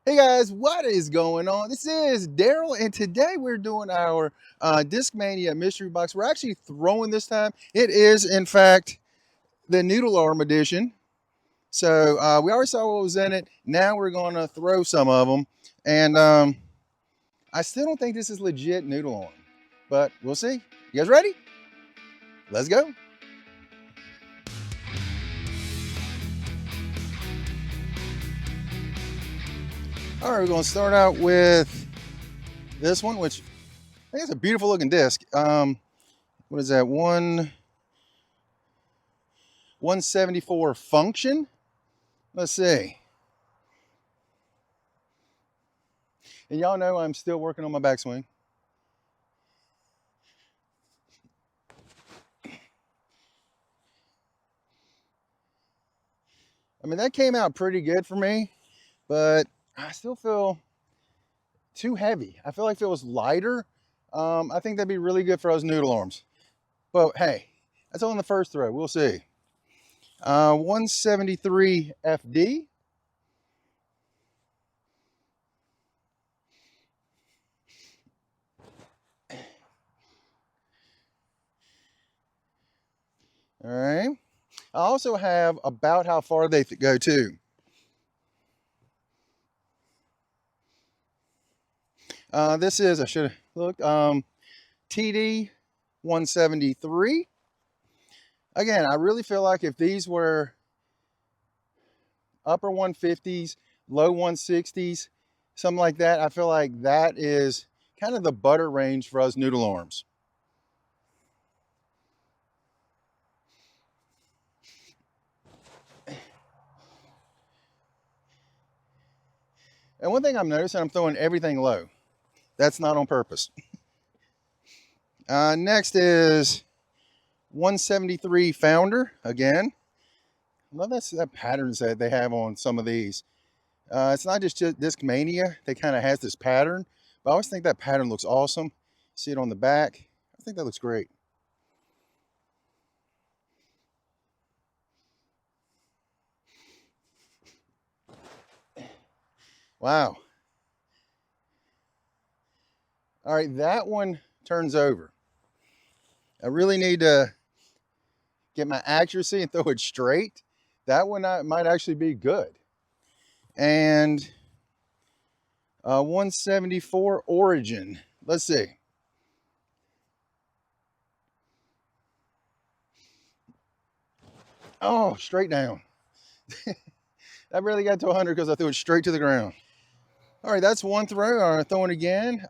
Hey guys, what is going on? This is Daryl, and today we're doing our Discmania mystery box. We're actually throwing this time. It is, in fact, the Noodle Arm edition. So we already saw what was in it. Now we're going to throw some of them, and I still don't think this is legit Noodle Arm, but we'll see. You guys ready? Let's go. All right, we're going to start out with this one, which I think it's a beautiful looking disc. What is that? 174 function. Let's see. And y'all know I'm still working on my backswing. I mean, that came out pretty good for me, but I still feel too heavy. I feel like if it was lighter, I think that'd be really good for those noodle arms. But hey, that's on the first throw. We'll see. 173 FD. All right. I also have about how far they go too. This is, I should have looked, TD 173. Again, I really feel like if these were upper 150s, low 160s, something like that, I feel like that is kind of the butter range for us noodle arms. And one thing I'm noticing, I'm throwing everything low. That's not on purpose. Next is 173 Founder. Again, I love that patterns that they have on some of these. It's not just Discmania. They kind of has this pattern, but I always think that pattern looks awesome. See it on the back. I think that looks great. Wow. All right, that one turns over. I really need to get my accuracy and throw it straight. That one might actually be good. And 174 Origin. Let's see. Oh, straight down. I barely got to 100 because I threw it straight to the ground. All right, that's one throw. All right, throwing again.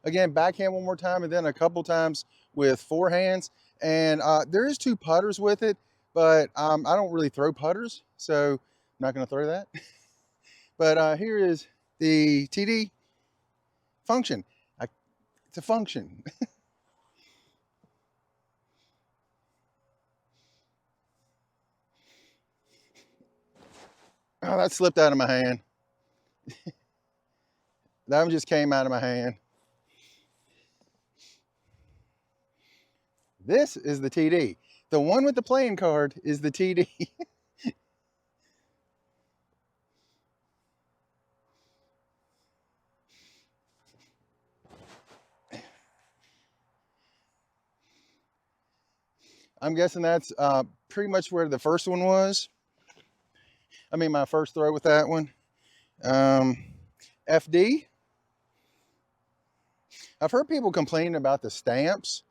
Again, backhand one more time, and then a couple times with forehands. And there is two putters with it, but I don't really throw putters, so I'm not going to throw that. But here is the TD function. It's a function. Oh, that slipped out of my hand. That one just came out of my hand. This is the TD. The one with the playing card is the TD. I'm guessing that's pretty much where the first one was. I mean, my first throw with that one. FD. I've heard people complaining about the stamps.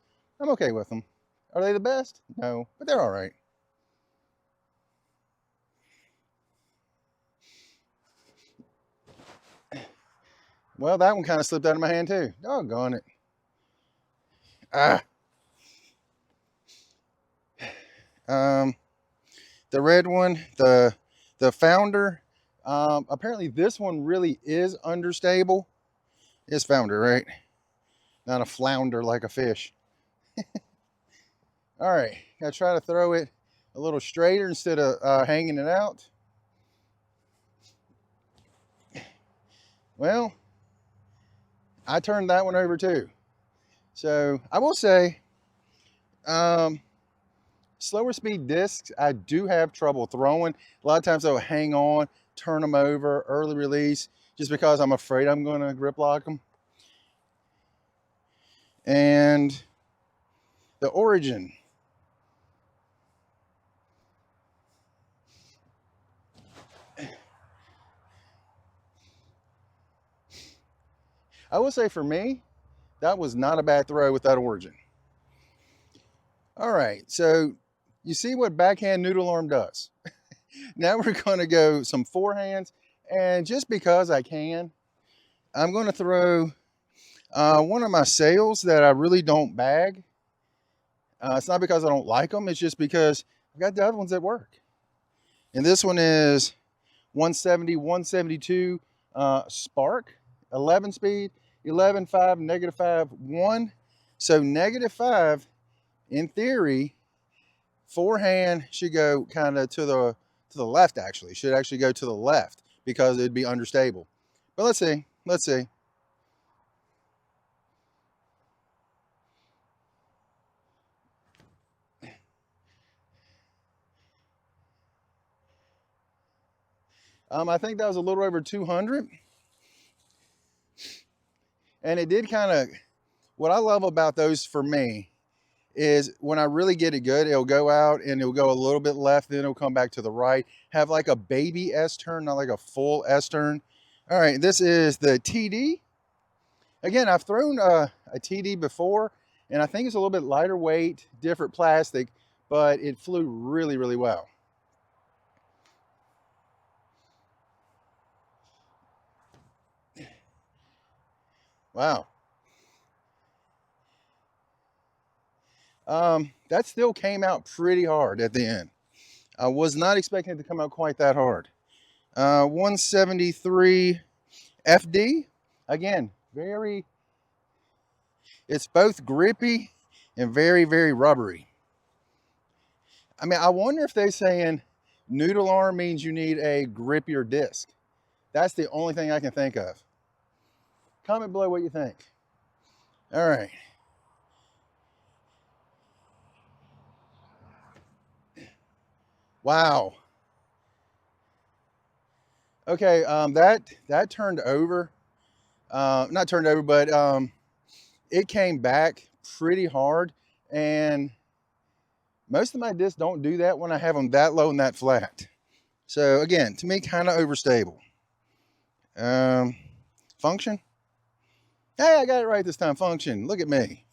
I'm okay with them. Are they the best? No, but they're all right. Well, that one kind of slipped out of my hand too. Doggone it. Ah. The red one, the Founder. Apparently this one really is understable. It's Founder, right? Not a flounder like a fish. All right, gotta try to throw it a little straighter instead of hanging it out. Well, I turned that one over too. So I will say, slower speed discs, I do have trouble throwing. A lot of times they'll hang on turn them over, early release, just because I'm afraid I'm going to grip lock them. And the origin. I will say for me, that was not a bad throw with that origin. All right, so you see what backhand noodle arm does. Now we're going to go some forehands, and just because I can, I'm going to throw one of my sails that I really don't bag. It's not because I don't like them, it's just because I've got the other ones that work. And this one is 170, 172 Spark, 11 speed, 11.5, -5, 1. So -5, in theory, forehand should go kind of to the left. Actually, should actually go to the left because it'd be understable. But let's see. Let's see. I think that was a little over 200. And it did kind of, what I love about those for me is when I really get it good, it'll go out and it'll go a little bit left, then it'll come back to the right. Have like a baby S-turn, not like a full S-turn. All right, this is the TD. Again, I've thrown a TD before, and I think it's a little bit lighter weight, different plastic, but it flew really, really well. Wow. That still came out pretty hard at the end. I was not expecting it to come out quite that hard. 173 FD. Again, it's both grippy and very, very rubbery. I mean, I wonder if they're saying noodle arm means you need a grippier disc. That's the only thing I can think of. Comment below what you think. All right. Wow. Okay, that turned over. Not turned over, but it came back pretty hard. And most of my discs don't do that when I have them that low and that flat. So again, to me, kind of overstable. Function. Hey, I got it right this time. Function. Look at me.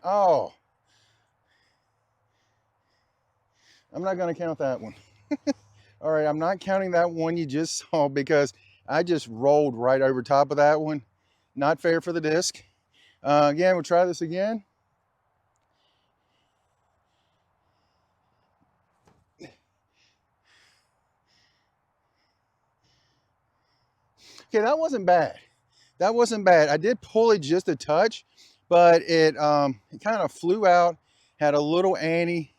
Oh. I'm not going to count that one. All right, I'm not counting that one you just saw because I just rolled right over top of that one. Not fair for the disc. Again, we'll try this again. Okay, that wasn't bad. That wasn't bad. I did pull it just a touch, but it kind of flew out, had a little ante,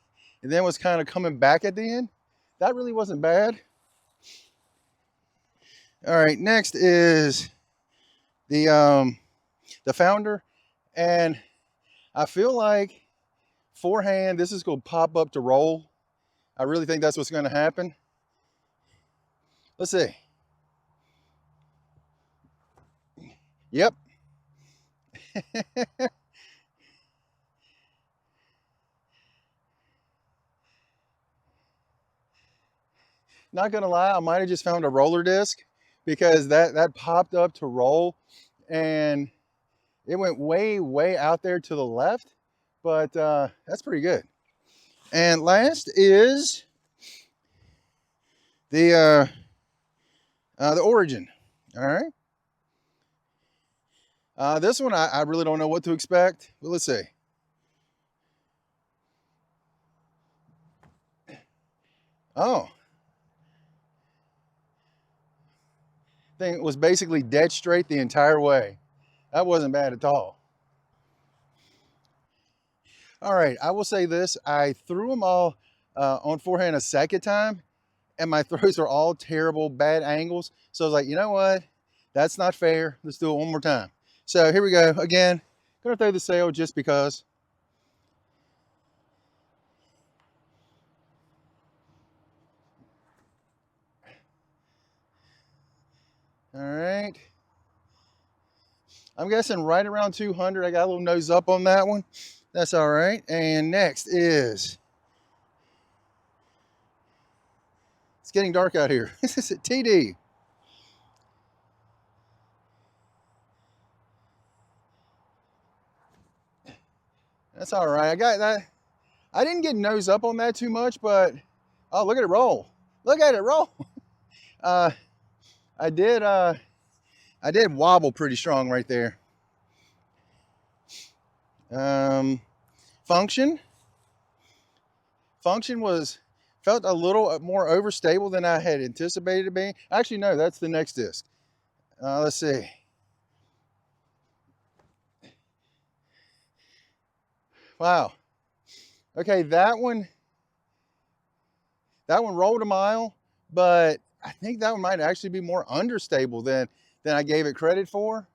and then was kind of coming back at the end. That really wasn't bad. All right, next is the founder, and I feel like forehand, this is going to pop up to roll. I really think that's what's going to happen. Let's see. Yep. Not gonna lie, I might have just found a roller disc because that popped up to roll and it went way out there to the left, but that's pretty good. And last is the origin. All right. This one I really don't know what to expect, but let's see. Oh. Thing was basically dead straight the entire way. That wasn't bad at all. All right, I will say this. I threw them all on forehand a second time, and my throws are all terrible, bad angles. So I was like, you know what? That's not fair. Let's do it one more time. So here we go. Again, gonna throw the sail just because. I'm guessing right around 200. I got a little nose up on that one. That's all right. And next is, it's getting dark out here. This is TD. That's all right. I got that. I didn't get nose up on that too much, but oh, look at it roll. Look at it roll. I did wobble pretty strong right there. Function felt a little more overstable than I had anticipated it being. Actually, no, that's the next disc. Let's see. Wow. Okay, that one rolled a mile, but I think that one might actually be more understable than I gave it credit for.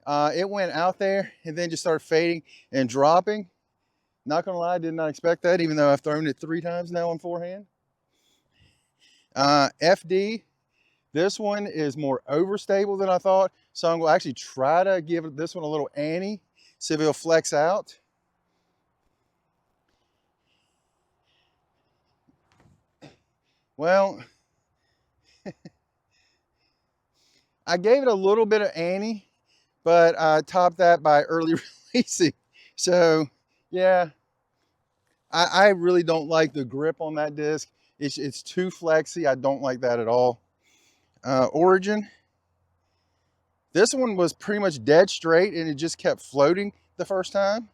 It went out there and then just started fading and dropping. Not gonna lie, I did not expect that, even though I've thrown it 3 times now on forehand. FD, this one is more overstable than I thought, so I'm gonna actually try to give this one a little ante, see if it'll flex out. Well, I gave it a little bit of ante, but I topped that by early releasing. So yeah, I really don't like the grip on that disc. It's too flexy. I don't like that at all. Origin. This one was pretty much dead straight and it just kept floating the first time.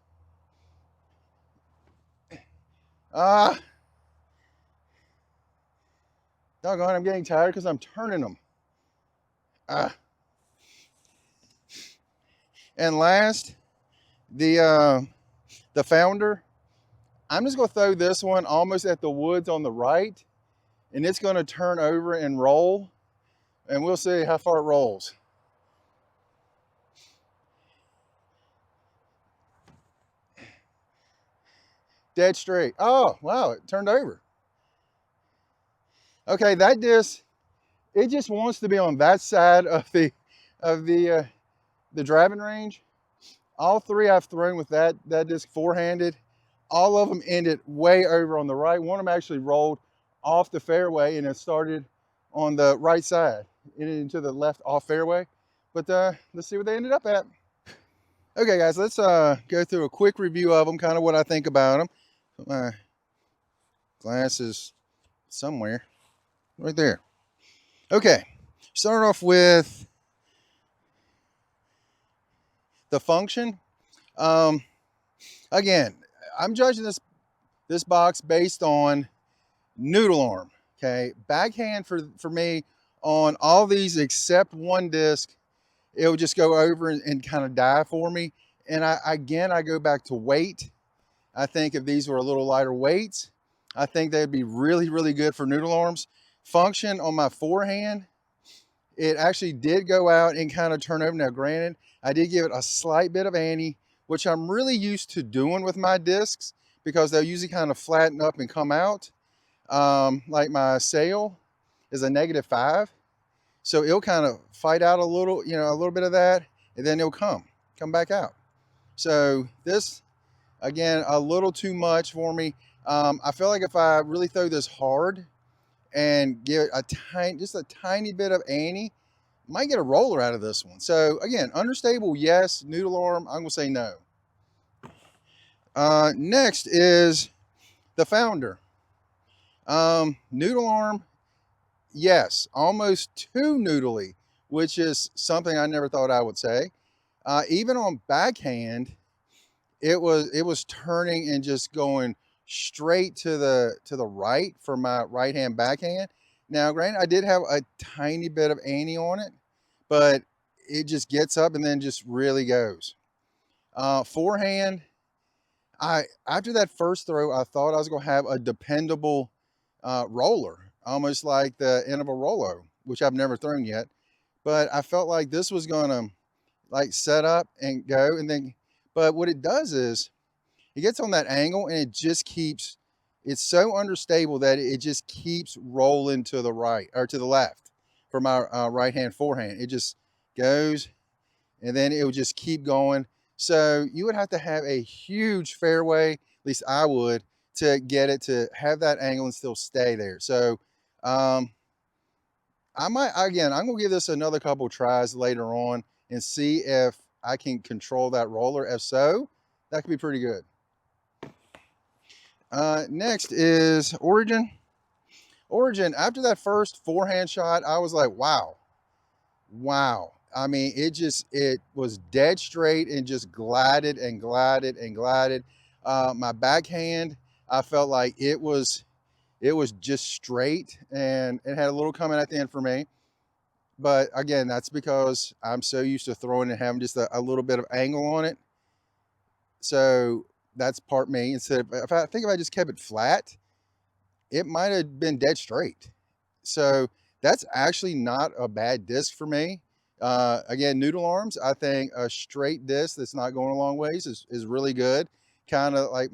Doggone, I'm getting tired because I'm turning them. And last, the Founder. I'm just gonna throw this one almost at the woods on the right, and it's gonna turn over and roll, and we'll see how far it rolls. Dead straight. Oh, wow, it turned over. Okay, that disc, it just wants to be on that side of the driving range. All 3 I've thrown with that disc four-handed. All of them ended way over on the right. One of them actually rolled off the fairway and it started on the right side into the left off fairway. But let's see what they ended up at. Okay, guys, let's go through a quick review of them, kind of what I think about them. Put my glasses somewhere. Right there. Okay, start off with the function. Again, I'm judging this box based on noodle arm. Okay, backhand for me on all these except one disc, it will just go over and kind of die for me. And I go back to weight. I think if these were a little lighter weights, I think they'd be really, really good for noodle arms. Function on my forehand, it actually did go out and kind of turn over. Now, granted, I did give it a slight bit of ante, which I'm really used to doing with my discs because they'll usually kind of flatten up and come out. Like my sail is a -5. So it'll kind of fight out a little, a little bit of that, and then it'll come back out. So this, again, a little too much for me. I feel like if I really throw this hard and give it just a tiny bit of ante, might get a roller out of this one. So again, understable, yes. Noodle arm, I'm gonna say no. Next is the Founder. Noodle arm, yes, almost too noodly, which is something I never thought I would say. Even on backhand, it was turning and just going straight to the right for my right hand backhand. Now, granted, I did have a tiny bit of ante on it, but it just gets up and then just really goes. Forehand, after that first throw, I thought I was going to have a dependable roller, almost like the end of a Rolo, which I've never thrown yet. But I felt like this was going to like set up and go, and then, but what it does is it gets on that angle and it just keeps, it's so understable that it just keeps rolling to the right or to the left for my right hand forehand. It just goes and then it would just keep going. So you would have to have a huge fairway, at least I would, to get it to have that angle and still stay there. So I'm gonna give this another couple tries later on and see if I can control that roller. If so, that could be pretty good. Next is Origin. Origin, after that first forehand shot, I was like, wow. I mean, it was dead straight and just glided and glided and glided. My backhand, I felt like it was just straight, and it had a little coming at the end for me. But again, that's because I'm so used to throwing and having just a little bit of angle on it. So that's part me. Instead of, if I just kept it flat, it might have been dead straight. So that's actually not a bad disc for me. Again, Noodle arms, I think a straight disc that's not going a long ways is really good. Kind of like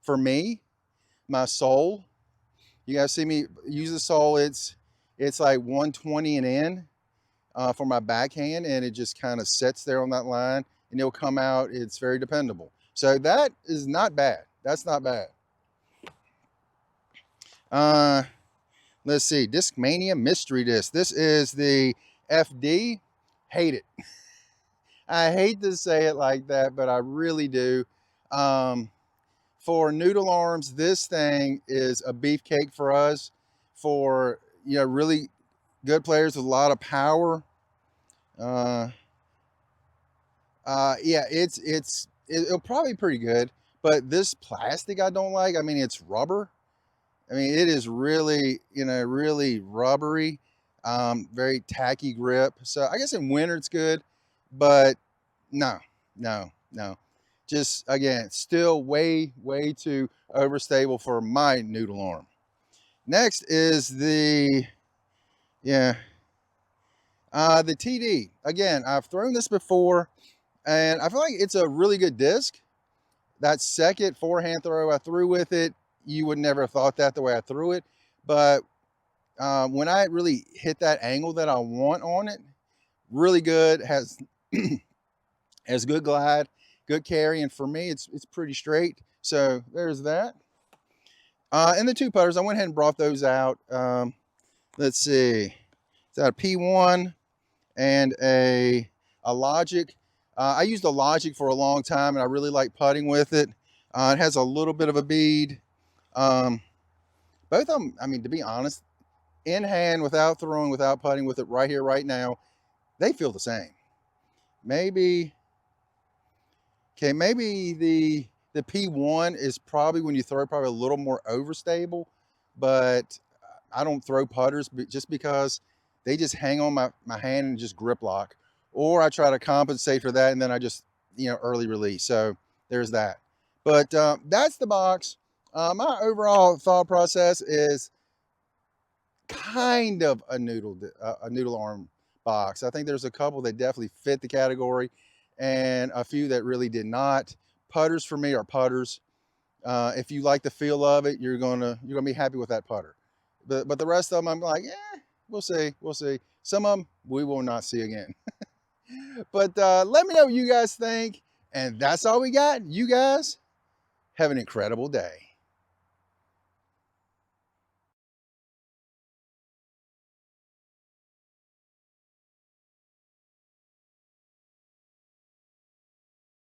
for me, my sole. You guys see me use the sole. It's like 120 and in for my backhand, and it just kind of sits there on that line, and it'll come out. It's very dependable. So that is not bad. That's not bad. Let's see, Discmania Mystery Disc. This is the FD. Hate it. I hate to say it like that, but I really do. For Noodle arms, this thing is a beefcake for us. For really good players with a lot of power. Yeah, it'll probably be pretty good. But this plastic I don't like. I mean, it's rubber. I mean, it is really, really rubbery, very tacky grip. So I guess in winter it's good, but no. Just, again, still way too overstable for my Noodle arm. Next is the TD. Again, I've thrown this before, and I feel like it's a really good disc. That second forehand throw I threw with it, you would never have thought that the way I threw it. But when I really hit that angle that I want on it, really good, has good glide, good carry, and for me, it's pretty straight. So there's that. And the two putters, I went ahead and brought those out. Let's see, is that a P1 and a Logic? I used a Logic for a long time, and I really like putting with it. It has a little bit of a bead. Both of them, I mean, to be honest, in hand, without throwing, without putting with it right here, right now, they feel the same. Maybe the P1 is probably, when you throw it, probably a little more overstable, but I don't throw putters just because they just hang on my hand and just grip lock, or I try to compensate for that, and then I just, early release. So there's that. But that's the box. My overall thought process is kind of a noodle arm box. I think there's a couple that definitely fit the category, and a few that really did not. Putters for me are putters. If you like the feel of it, you're gonna be happy with that putter. But the rest of them, I'm like, yeah, we'll see. Some of them we will not see again. But let me know what you guys think. And that's all we got. You guys have an incredible day.